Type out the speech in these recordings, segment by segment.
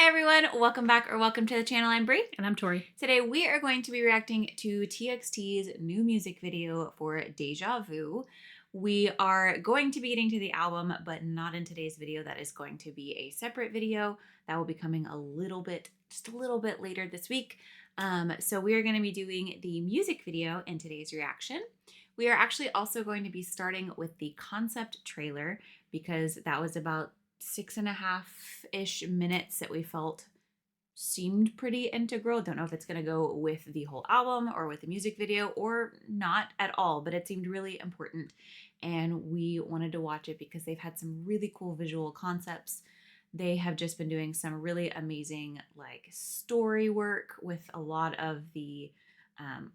Hi everyone, welcome back or welcome to the channel. I'm Brie. And I'm Tori. Today we are going to be reacting to TXT's new music video for Deja Vu. We are going to be getting to the album, but not in today's video. That is going to be a separate video that will be coming just a little bit later this week. So we are going to be doing the music video in today's reaction. We are actually also going to be starting with the concept trailer because that was about 6.5-ish minutes that we felt seemed pretty integral. Don't know if it's going to go with the whole album or with the music video or not at all, but it seemed really important and we wanted to watch it because they've had some really cool visual concepts. They have just been doing some really amazing like story work with a lot of the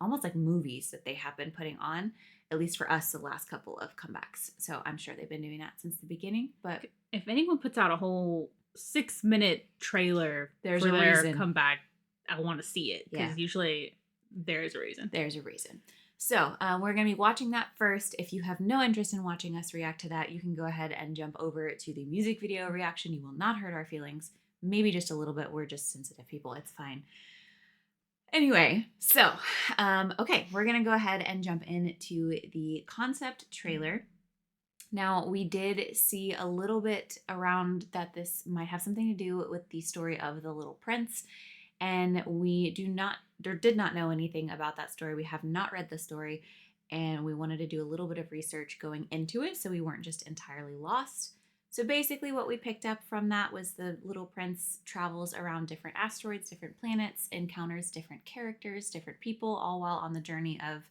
almost like movies that they have been putting on, at least for us, the last couple of comebacks. So I'm sure they've been doing that since the beginning. But if anyone puts out a whole 6-minute trailer for their comeback, I want to see it because usually there's a reason. There's a reason. So we're going to be watching that first. If you have no interest in watching us react to that, you can go ahead and jump over to the music video reaction. You will not hurt our feelings. Maybe just a little bit. We're just sensitive people. It's fine. Anyway, so, okay, we're going to go ahead and jump into the concept trailer. Now, we did see a little bit around that this might have something to do with the story of the Little Prince, and we did not know anything about that story. We have not read the story, and we wanted to do a little bit of research going into it so we weren't just entirely lost. So basically what we picked up from that was the Little Prince travels around different asteroids, different planets, encounters different characters, different people, all while on the journey of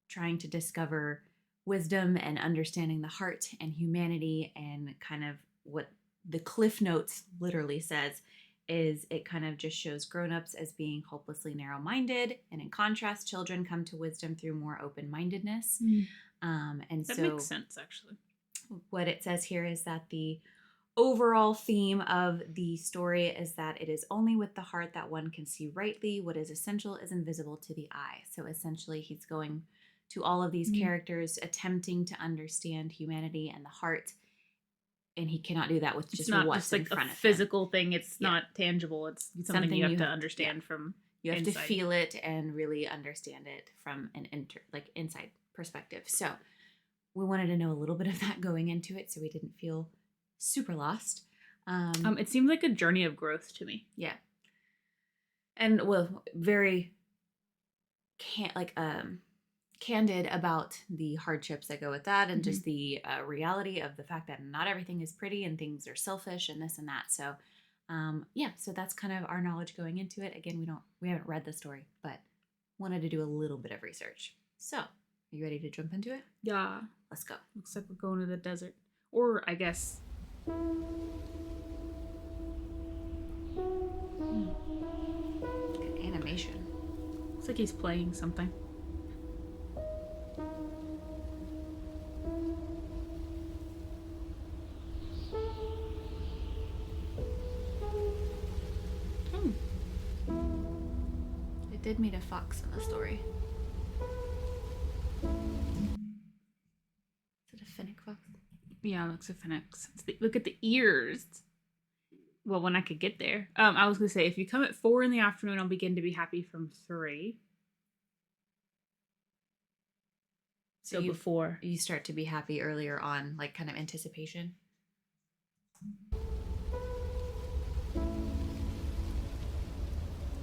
trying to discover wisdom and understanding the heart and humanity. And kind of what the Cliff Notes literally says is it kind of just shows grown-ups as being hopelessly narrow-minded. And in contrast, children come to wisdom through more open-mindedness. And that makes sense, actually. What it says here is that the overall theme of the story is that it is only with the heart that one can see rightly. What is essential is invisible to the eye. So essentially he's going to all of these characters attempting to understand humanity and the heart, and he cannot do that with just what's in front of him. It's not just like a physical thing. It's not tangible. It's something you have to understand from you have inside. to feel it and really understand it from an inside perspective. So we wanted to know a little bit of that going into it so we didn't feel super lost. It seemed like a journey of growth to me. Yeah. And well, very candid about the hardships that go with that and just the reality of the fact that not everything is pretty and things are selfish and this and that. So yeah, so that's kind of our knowledge going into it. Again, we haven't read the story, but wanted to do a little bit of research. So are you ready to jump into it? Yeah. Let's go. Looks like we're going to the desert. Or, I guess... Good animation. Looks like he's playing something. It did meet a fox in the story. Yeah, it looks a phoenix. Look at the ears. Well, when I could get there. I was going to say, if you come at 4 in the afternoon, I'll begin to be happy from 3. So before. You start to be happy earlier on, like kind of anticipation.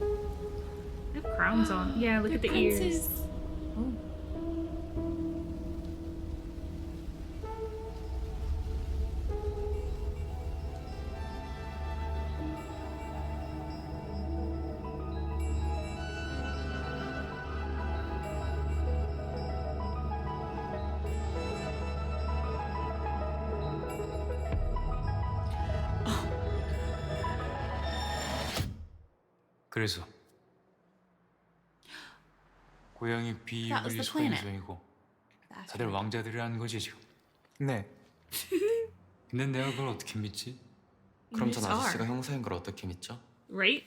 They have crowns on. Yeah, look at the ears. Oh. 그래서 고양이 비유분리 소행성이고 다들 왕자들이라는 거지 지금. 네. 근데 내가 그걸 어떻게 믿지? 그럼 전 아저씨가 형사인 걸 어떻게 믿죠? Right?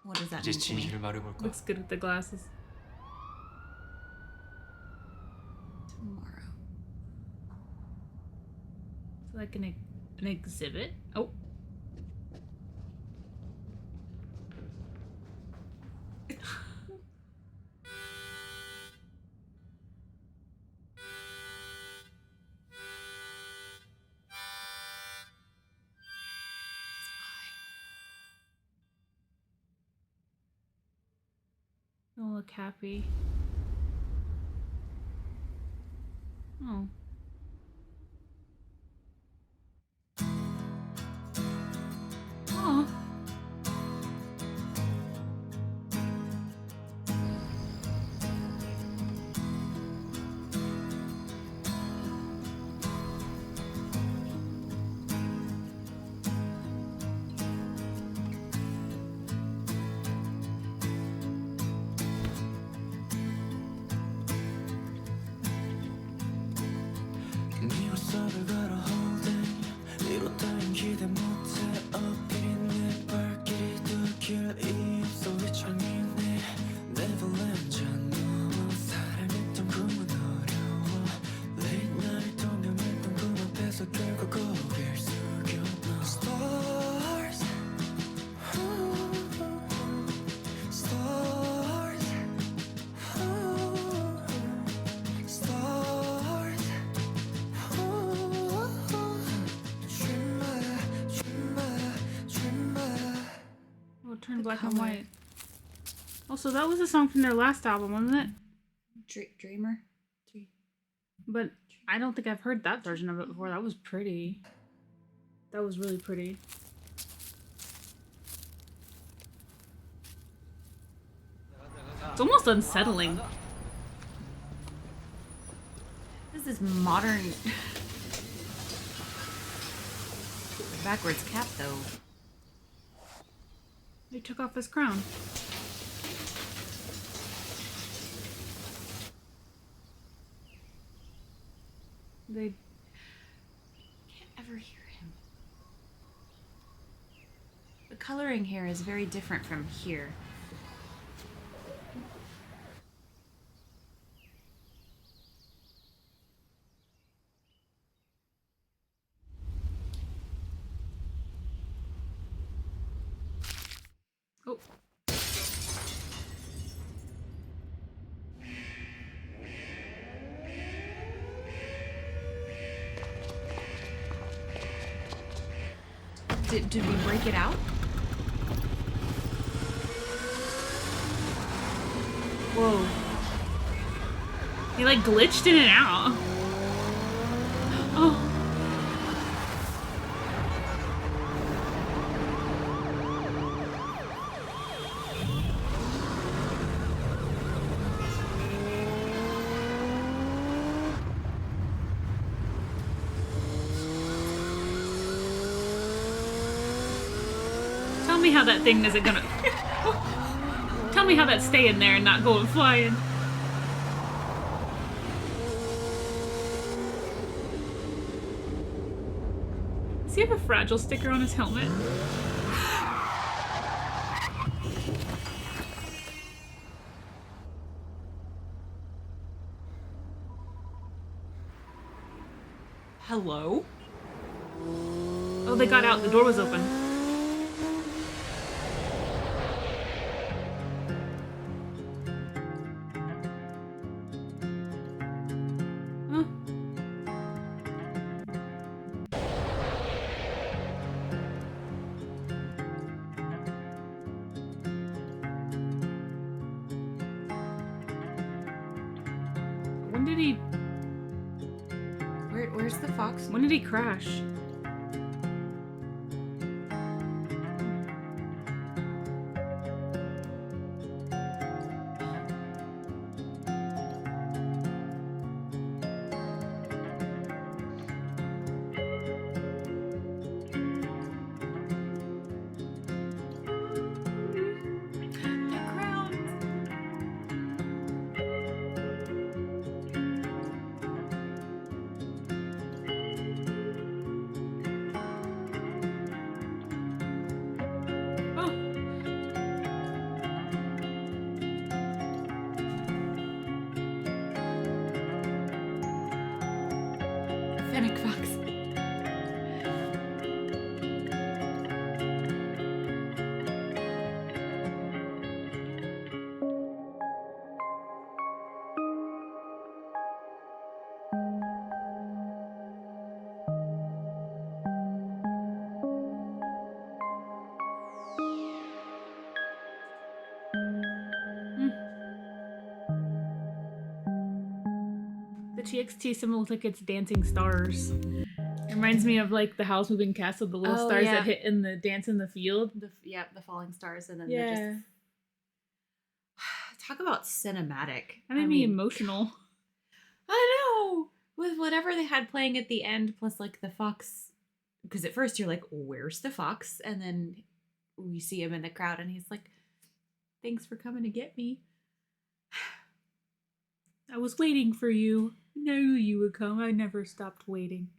What does that 이제 mean to me? 진실을 말해볼까? Looks good with the glasses. Tomorrow. Like an exhibit? Oh. Don't look happy. Oh. Oh. Turn black and white. Also, that was a song from their last album, wasn't it? Dreamer? But I don't think I've heard that version of it before. That was pretty. That was really pretty. It's almost unsettling. This is modern. Backwards cap, though. They took off his crown. They can't ever hear him. The coloring here is very different from here. Oh. Did we break it out? Whoa. He like glitched in and out. Oh. Tell me how that thing isn't gonna... Tell me how that's staying there and not going flying. Does he have a fragile sticker on his helmet? Hello? Oh, they got out. The door was open. When did he... Where's the fox? When did he crash? Fennec fox. The TXT symbol looks like it's dancing stars. It reminds me of like the Howl's Moving Castle, the little stars that hit in the dance in the field. The falling stars, and then just talk about cinematic. That made me emotional. I know, with whatever they had playing at the end, plus like the fox. Because at first you're like, "Where's the fox?" And then we see him in the crowd, and he's like, "Thanks for coming to get me. I was waiting for you. I knew you would come. I never stopped waiting."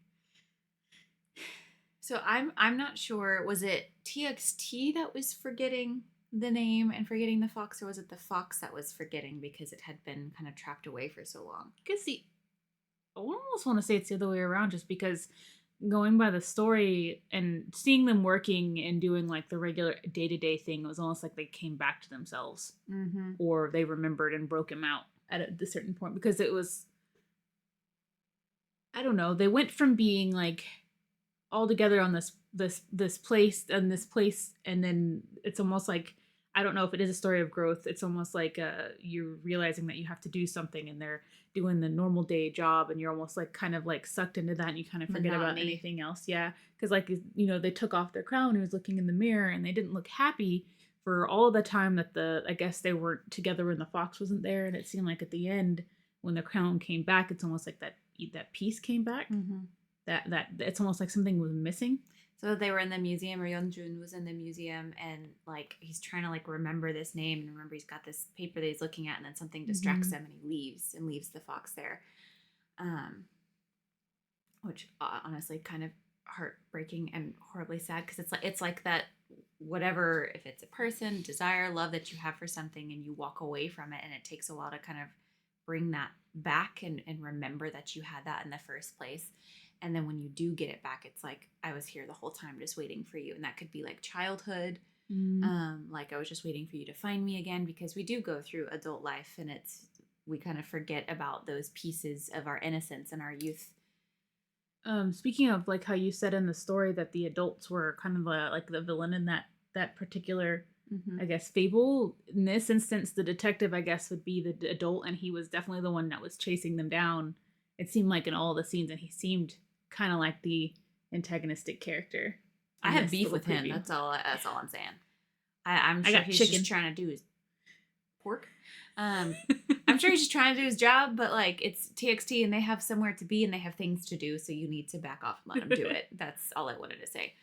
So I'm not sure. Was it TXT that was forgetting the name and forgetting the fox, or was it the fox that was forgetting because it had been kind of trapped away for so long? I almost want to say it's the other way around, just because going by the story and seeing them working and doing like the regular day-to-day thing, it was almost like they came back to themselves, or they remembered and broke him out at a certain point, because it was, I don't know, they went from being like all together on this place, and then it's almost like, I don't know if it is a story of growth. It's almost like you're realizing that you have to do something, and they're doing the normal day job, and you're almost like kind of like sucked into that, and you kind of forget about anything else. Yeah, because like, you know, they took off their crown, and he was looking in the mirror, and they didn't look happy for all the time that I guess they weren't together when the fox wasn't there, and it seemed like at the end when the crown came back, it's almost like that piece came back. That it's almost like something was missing. So they were in the museum, or Yeonjun was in the museum, and like he's trying to like remember this name, and remember he's got this paper that he's looking at, and then something distracts him, and he leaves the fox there, which honestly kind of heartbreaking and horribly sad, because it's like that, whatever, if it's a person, desire, love that you have for something, and you walk away from it, and it takes a while to kind of bring that back and remember that you had that in the first place. And then when you do get it back, it's like, I was here the whole time just waiting for you. And that could be like childhood. Like I was just waiting for you to find me again, because we do go through adult life, and we kind of forget about those pieces of our innocence and our youth. Speaking of like how you said in the story that the adults were kind of like the villain in that particular, I guess, fable. In this instance, the detective, I guess, would be the adult, and he was definitely the one that was chasing them down. It seemed like in all the scenes, and he seemed kind of like the antagonistic character. I have beef with him. That's all I'm saying. I'm sure he's just trying to do his pork. I'm sure he's just trying to do his job, but like, it's TXT, and they have somewhere to be, and they have things to do, so you need to back off and let him do it. That's all I wanted to say.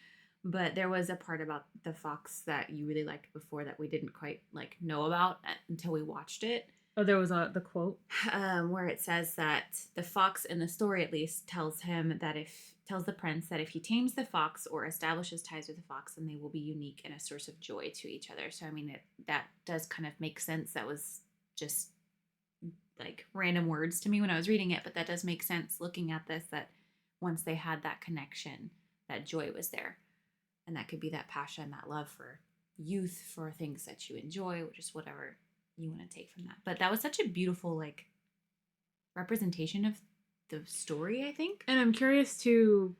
But there was a part about the fox that you really liked before that we didn't quite like know about until we watched it. Oh, there was the quote where it says that the fox, in the story at least, tells the prince that if he tames the fox or establishes ties with the fox, then they will be unique and a source of joy to each other. So I mean, that does kind of make sense. That was just like random words to me when I was reading it, but that does make sense looking at this, that once they had that connection, that joy was there. And that could be that passion, that love for youth, for things that you enjoy, or just whatever you want to take from that. But that was such a beautiful like representation of the story, I think. And I'm curious too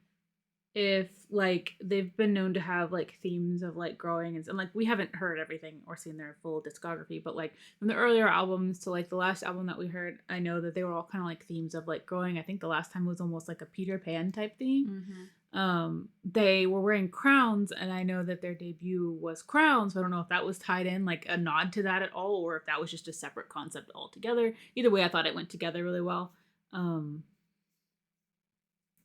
if like they've been known to have like themes of like growing, and like we haven't heard everything or seen their full discography, but like from the earlier albums to like the last album that we heard, I know that they were all kind of like themes of like growing. I think the last time was almost like a Peter Pan type theme. They were wearing crowns, and I know that their debut was crowns, but I don't know if that was tied in like a nod to that at all, or if that was just a separate concept altogether. Either way, I thought it went together really well.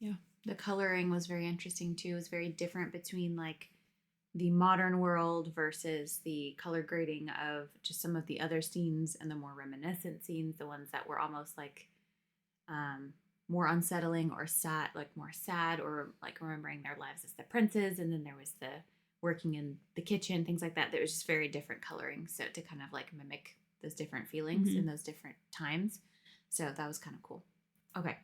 Yeah, the coloring was very interesting too. It was very different between like the modern world versus the color grading of just some of the other scenes, and the more reminiscent scenes, the ones that were almost like more unsettling or sad, like more sad, or like remembering their lives as the princes. And then there was the working in the kitchen, things like that. There was just very different coloring, so to kind of like mimic those different feelings in those different times. So that was kind of cool. Okay,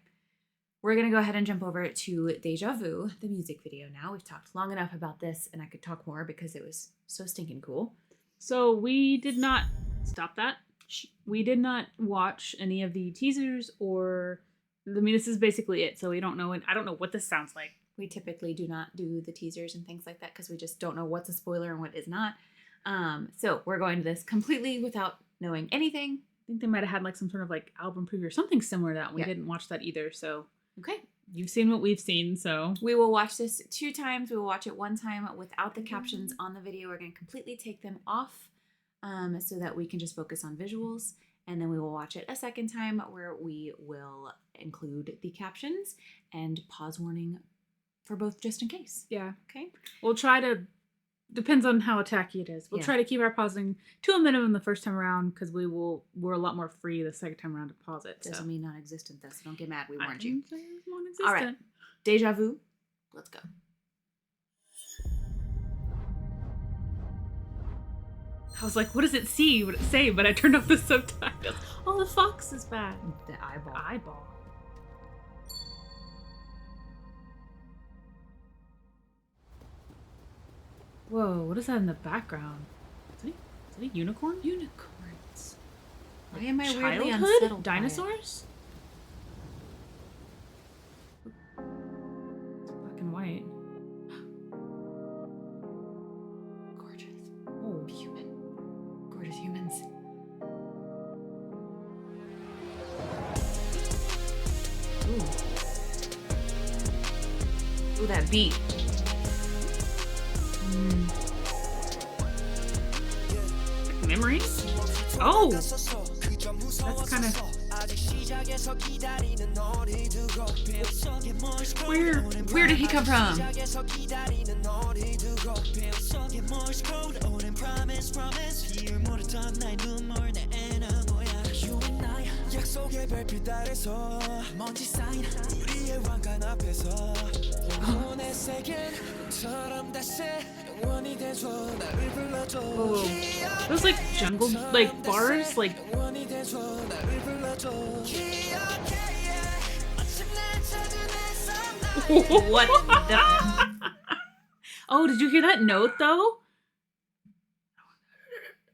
we're gonna go ahead and jump over to Deja Vu, the music video now. We've talked long enough about this, and I could talk more because it was so stinking cool. So we did not stop that. We did not watch any of the teasers or this is basically it. So we don't know, I don't know what this sounds like. We typically do not do the teasers and things like that because we just don't know what's a spoiler and what is not. So we're going to this completely without knowing anything. think they might have had like some sort of like album preview or something similar to that. We Yeah. didn't watch that either. So Okay. you've seen what we've seen. So We will watch this 2 times. We will watch it 1 time without the captions on the video. We're going to completely take them off so that we can just focus on visuals. And then we will watch it a 2nd time where we will include the captions and pause warning for both just in case. yeah, Okay? we'll try to. Depends on how attacky it is. We'll Yeah. try to keep our pausing to a minimum the first time around because we're a lot more free the second time around to pause it. Doesn't So. mean non-existent though, so don't get mad. We I warned you. didn't say it was non-existent. All right. Deja vu. Let's go. I was like, what does it see? What does it say? But I turned off the subtitles. Oh, the fox is back. The eyeball. Eyeball. Whoa, what is that in the background? Is it a unicorn? Unicorns. Why am I weirdly Childhood? unsettled by it? Dinosaurs? It's black and white. Gorgeous. Oh, Human. Gorgeous humans. Ooh. Ooh, that beat. memories? Oh, that's kind of Where did he come from? 약속의 별빛 아래서 먼지 쌓인 우리의 왕관 앞에서 영혼의 세계는 꿈처럼 다시 영원히 돼줘 나를 불러줘 Whoa. Those like jungle like bars like 영원히 돼줘 나를 불러줘 What the? Oh, did you hear that note though?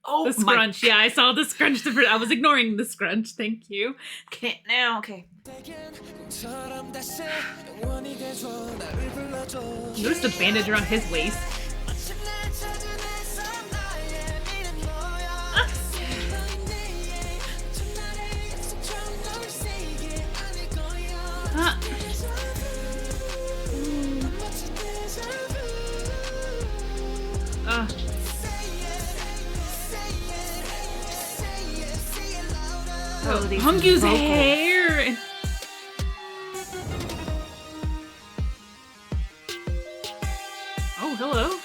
Oh The scrunch. Yeah, I saw the scrunch. I was ignoring the scrunch. Thank you. Okay, now, okay. Notice the bandage around his waist. Oh, these Beomgyu's vocals. hair. Oh, hello.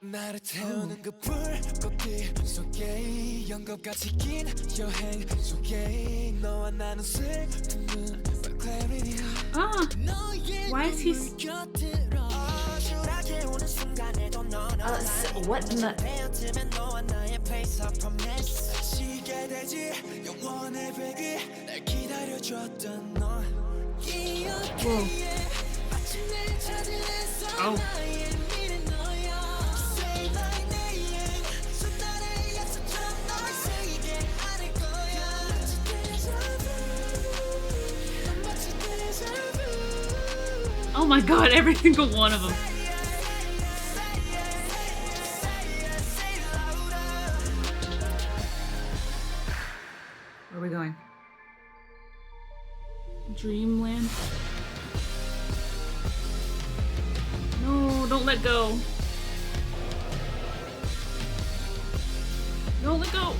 나를 태우는 그 불꽃빛 속에 영겁같이 긴 여행 속에 너와 나눈 슬픔은 clarity Why is he? What in the? Whoa. Oh. Oh my god, every single one of them. Where are we going? Dreamland. No, don't let go. Don't let go.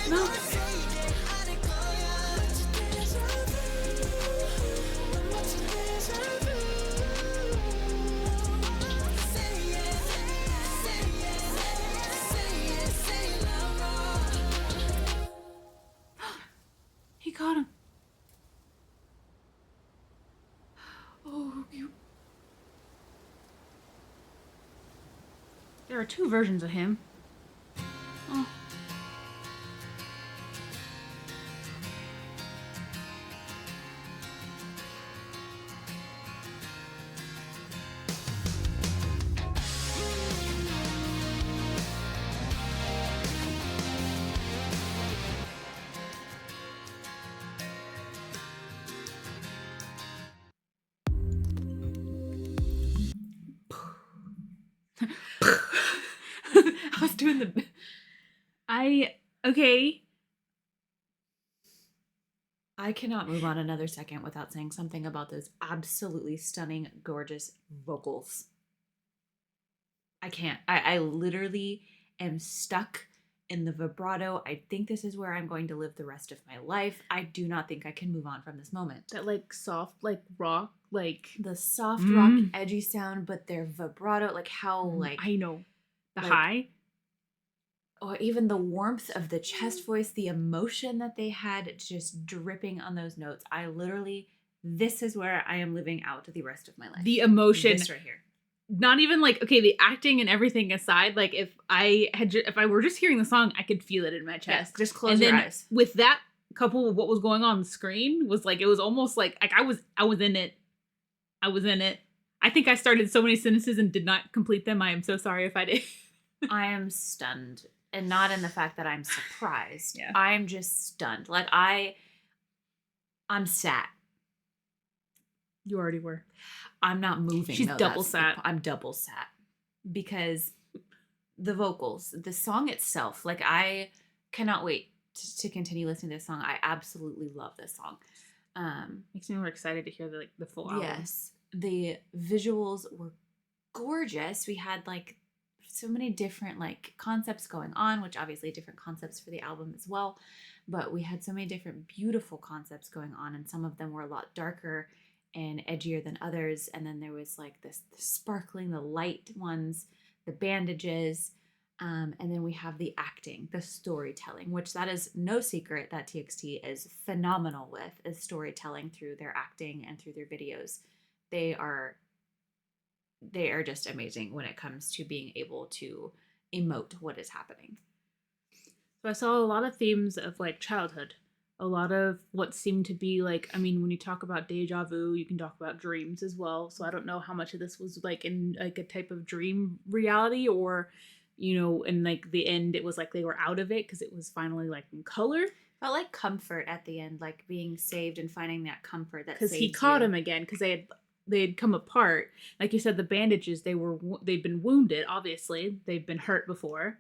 No. He got him. Oh, you. There are 2 versions of him. Oh. I was doing the... Okay. I cannot move on another second without saying something about those absolutely stunning, gorgeous vocals. I can't. I literally am stuck in the vibrato. I think this is where I'm going to live the rest of my life. I do not think I can move on from this moment. That like soft, like rock, like The soft rock, edgy sound, but their vibrato, like how like... I know. The like, high. Or even the warmth of the chest voice, the emotion that they had just dripping on those notes. I literally, this is where I am living out the rest of my life. The emotion. This right here. Not even like, okay, the acting and everything aside, like if I were just hearing the song, I could feel it in my chest. Yeah, just close your eyes. With that couple of what was going on the screen was like, it was almost like I was in it. I was in it. I think I started so many sentences and did not complete them. I am so sorry if I did. I am stunned. And not in the fact that I'm surprised. Yeah. I'm just stunned. Like I'm sat. You already were. I'm not moving. She's though. double That's sat. I'm double sat. Because the vocals, the song itself, like I cannot wait to continue listening to this song. I absolutely love this song. Makes me more excited to hear the full album. Yes. The visuals were gorgeous. We had like so many different like concepts going on, which obviously different concepts for the album as well. But we had so many different beautiful concepts going on, and some of them were a lot darker and edgier than others. And then there was like the sparkling, the light ones, the bandages, and then we have the acting, the storytelling, which that is no secret that TXT is phenomenal with, is storytelling through their acting and through their videos. They are just amazing when it comes to being able to emote what is happening. So I saw a lot of themes of like childhood, a lot of what seemed to be like, I mean, when you talk about deja vu, you can talk about dreams as well. So I don't know how much of this was like in like a type of dream reality, or, you know, in like the end, it was like they were out of it because it was finally like in color. Felt like comfort at the end, like being saved and finding that comfort that because saves he caught you. him again because they had come apart. Like you said, the bandages, they'd been wounded. Obviously, they've been hurt before.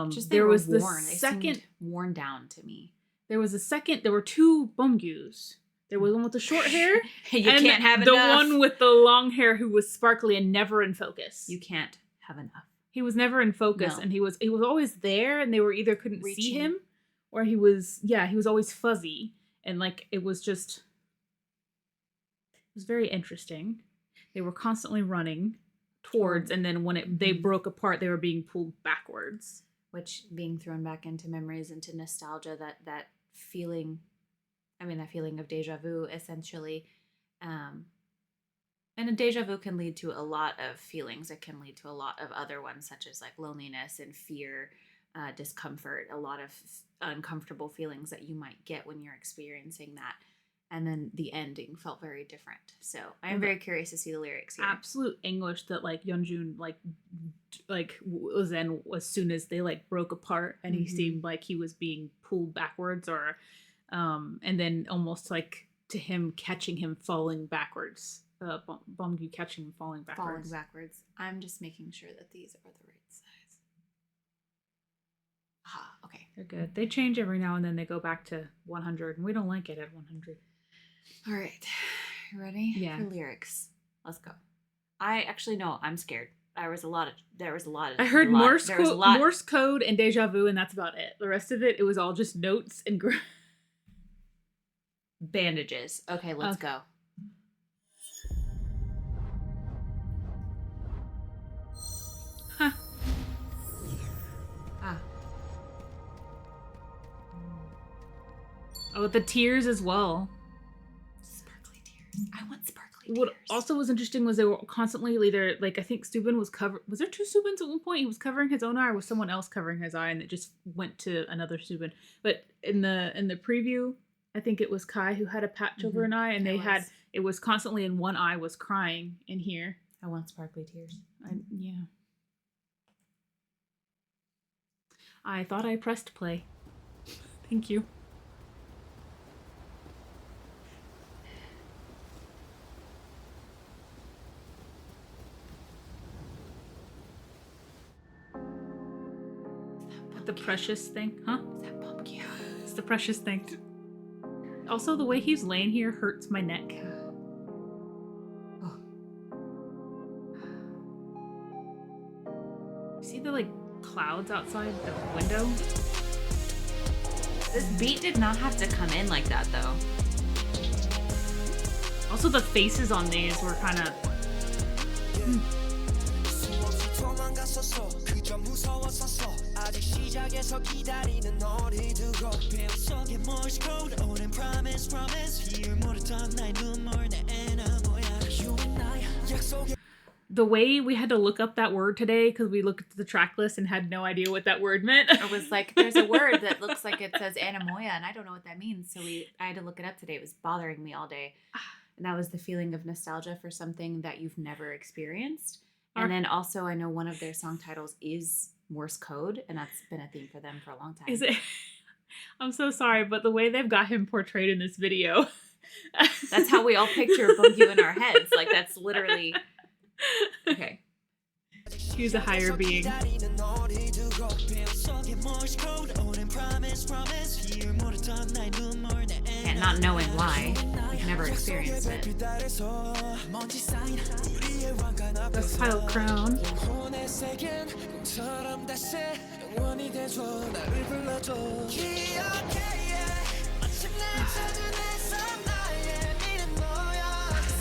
Just there was the worn. They second seemed worn down to me. There was a second. There were two Beomgyus. There was one with the short hair. You and can't have the enough. one with the long hair who was sparkly and never in focus. You can't have enough. He was never in focus, No. and he was always there, and they were either couldn't see Reaching. him, or he was always fuzzy, and like it was very interesting. They were constantly running towards, and then when they broke apart, they were being pulled backwards. Which, being thrown back into memories, into nostalgia, that feeling, that feeling of deja vu, essentially. And a deja vu can lead to a lot of feelings. It can lead to a lot of other ones, such as like loneliness and fear, discomfort, a lot of uncomfortable feelings that you might get when you're experiencing that. And then the ending felt very different. So I'm very curious to see the lyrics here. Absolute English that like Yeonjun was in as soon as they like broke apart, and he seemed like he was being pulled backwards, or and then almost like to him catching him falling backwards. Beomgyu catching him falling backwards. I'm just making sure that these are the right size. Okay. They're good. They change every now and then. They go back to 100, and we don't like it at 100. All right. You ready? Yeah. For lyrics. Let's go. I'm scared. There was a lot. I heard Morse code and deja vu, and that's about it. The rest of it was all just notes and bandages. Okay, let's go. Huh. Oh, the tears as well. Sparkly tears. I want sparkly tears. What also was interesting was they were constantly either, like, I think Subin was was there two Subins at one point? He was covering his own eye, or was someone else covering his eye, and it just went to another Subin. But in the preview, I think it was Kai who had a patch over an eye, and it was constantly in one eye was crying in here. I want sparkly tears. Yeah. I thought I pressed play. Thank you. The precious thing, huh? Is that Beomgyu? It's the precious thing. Also, the way he's laying here hurts my neck. Oh. See the like clouds outside the window? This beat did not have to come in like that though. Also, the faces on these were kind of. The way we had to look up that word today because we looked at the track list and had no idea what that word meant. It was like, there's a word that looks like it says Anamoya, and I don't know what that means. So I had to look it up today. It was bothering me all day. And that was the feeling of nostalgia for something that you've never experienced. And then also, I know one of their song titles is Morse code, and that's been a theme for them for a long time. Is it? I'm so sorry, but the way they've got him portrayed in this video. That's how we all picture Beomgyu in our heads. Like, that's literally... Okay. He's a higher being. And not knowing why. We've never experienced it. That's Pilot Crown.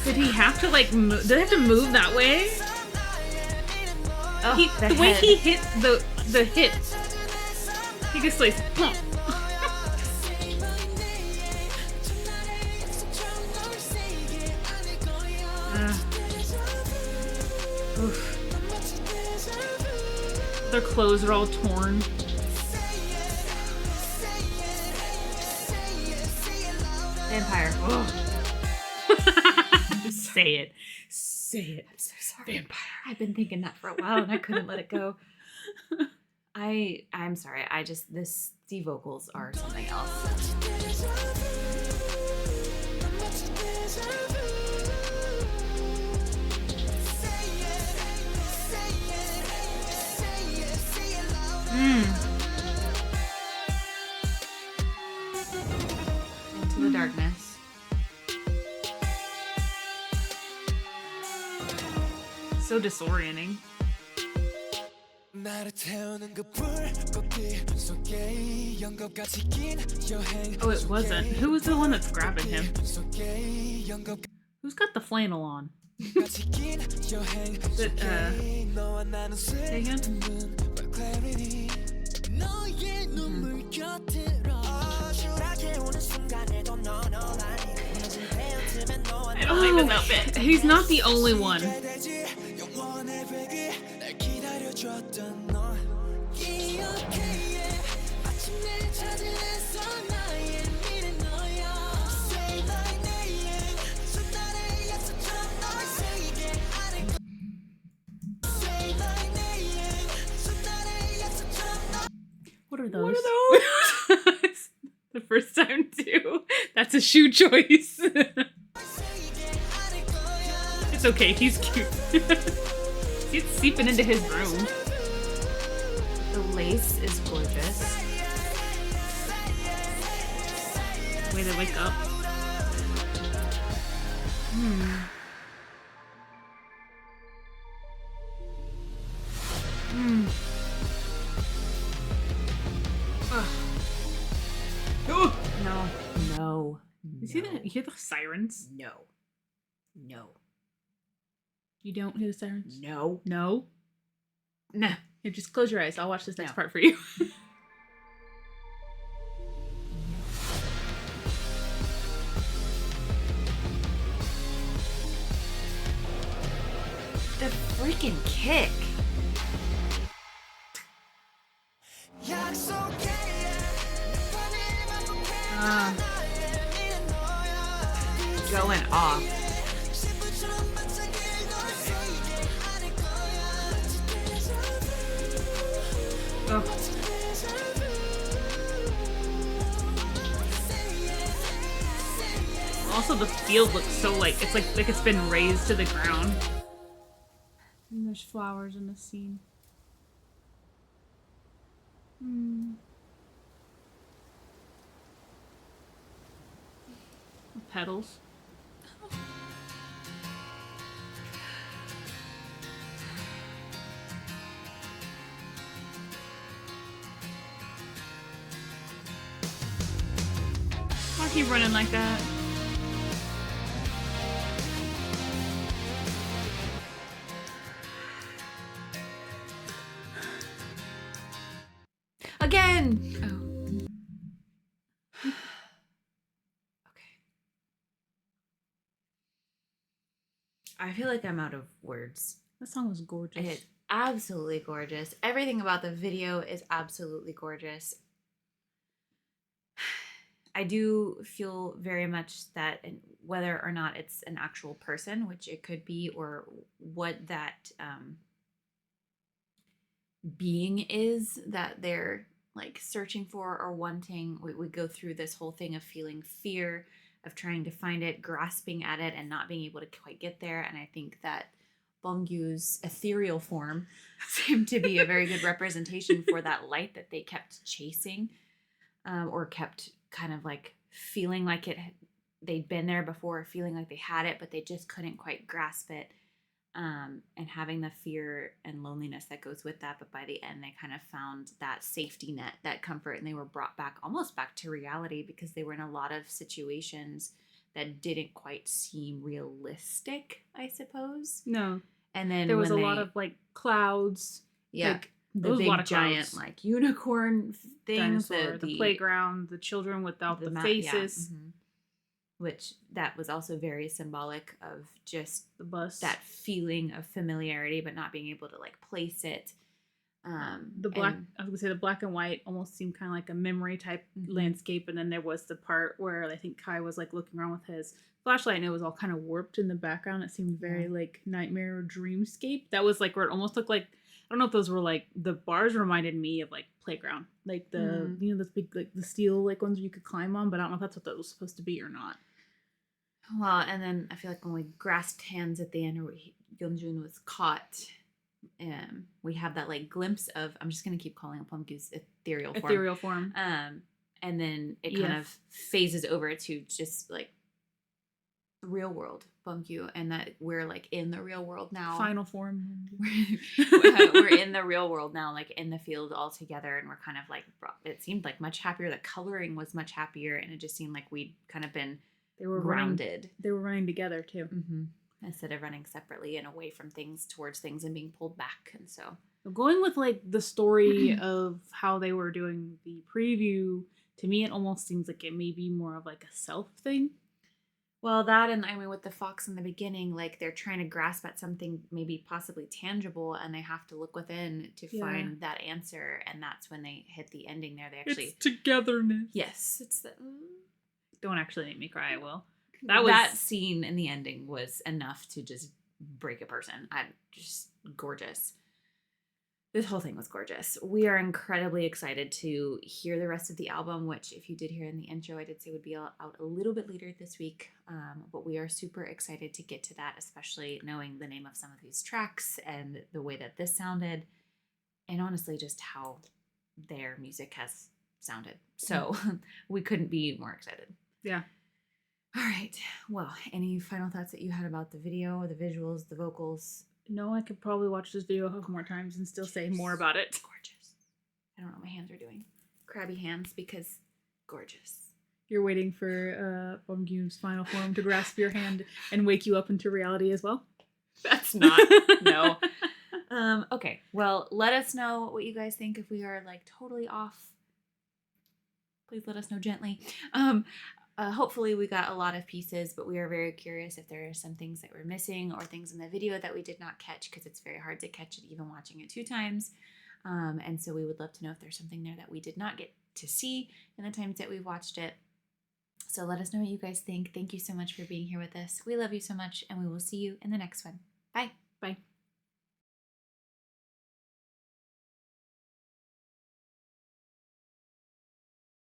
Did he have to like move? Did they have to move that way? Oh, The way he hit the hit. He just like plump. Their clothes are all torn. Vampire. Say it. Say it. I'm so sorry. Vampire. I've been thinking that for a while and I couldn't let it go. I'm sorry. The vocals are something else. Into the darkness. So disorienting. Oh, it wasn't. Who was the one that's grabbing him? Who's got the flannel on? Is it, say again? I don't like this outfit. He's not the only one. What are those? The first time too. That's a shoe choice. It's okay, he's cute. It's seeping into his room. The lace is gorgeous. Way they wake up. No. You see that? You hear the sirens? No. You don't hear the sirens? No. No? Nah. Here, just close your eyes. I'll watch this next No. part for you. The freaking kick. Going off. Oh. Also, the field looks so like it's been raised to the ground. And there's flowers in the scene. Petals. Why keep running like that? Again! Oh. Okay. I feel like I'm out of words. That song was gorgeous. It's absolutely gorgeous. Everything about the video is absolutely gorgeous. I do feel very much that whether or not it's an actual person, which it could be, or what that being is that they're like searching for or wanting, we go through this whole thing of feeling fear, of trying to find it, grasping at it, and not being able to quite get there. And I think that Beomgyu's ethereal form seemed to be a very good representation for that light that they kept chasing, or kept kind of like feeling like they'd been there before, feeling like they had it, but they just couldn't quite grasp it. And having the fear and loneliness that goes with that. But by the end, they kind of found that safety net, that comfort, and they were brought back, almost back to reality, because they were in a lot of situations that didn't quite seem realistic, I suppose. No. And then there was a lot of like clouds. Yeah. Like, The big giant clouds. like unicorn things. The playground, the children without the faces. Yeah. Mm-hmm. Which that was also very symbolic of just the bus, that feeling of familiarity, but not being able to like place it. The black, I was gonna say the black and white almost seemed kind of like a memory type landscape, and then there was the part where I think Kai was like looking around with his flashlight, and it was all kind of warped in the background. It seemed very like nightmare or dreamscape. That was like where it almost looked like, I don't know if those were like, the bars reminded me of like playground, like the you know, those big like the steel like ones you could climb on, but I don't know if that's what that was supposed to be or not. Well, and then I feel like when we grasped hands at the end, or Yeonjun was caught, we have that like glimpse of, I'm just gonna keep calling it Beomgyu's ethereal form. And then it kind of phases over to just like real world Beomgyu, and that we're like in the real world now. Final form. We're in the real world now, like in the field all together, and we're kind of like, it seemed like much happier. The coloring was much happier, and it just seemed like we'd kind of been grounded. They were running together too. Instead of running separately and away from things towards things and being pulled back. And so going with like the story of how they were doing the preview, to me it almost seems like it may be more of like a self thing. Well, that, and I mean with the fox in the beginning, like they're trying to grasp at something maybe possibly tangible, and they have to look within to find that answer, and that's when they hit the ending there. They actually, it's togetherness. Yes, it's the don't actually make me cry, I will. That scene in the ending was enough to just break a person. Just gorgeous. This whole thing was gorgeous. We are incredibly excited to hear the rest of the album, which if you did hear in the intro, I did say would be out a little bit later this week. But we are super excited to get to that, especially knowing the name of some of these tracks and the way that this sounded, and honestly just how their music has sounded. So we couldn't be more excited. Yeah. All right. Well, any final thoughts that you had about the video, the visuals, the vocals? No, I could probably watch this video a couple more times and still say more about it. Gorgeous. I don't know what my hands are doing. Crabby hands, because gorgeous. You're waiting for Beomgyu's final form to grasp your hand and wake you up into reality as well? That's not. No. Okay. Well, let us know what you guys think if we are like totally off. Please let us know gently. Hopefully we got a lot of pieces, but we are very curious if there are some things that we're missing or things in the video that we did not catch, because it's very hard to catch it even watching it 2 times. And so we would love to know if there's something there that we did not get to see in the times that we watched it. So let us know what you guys think. Thank you so much for being here with us. We love you so much, and we will see you in the next one. Bye. Bye.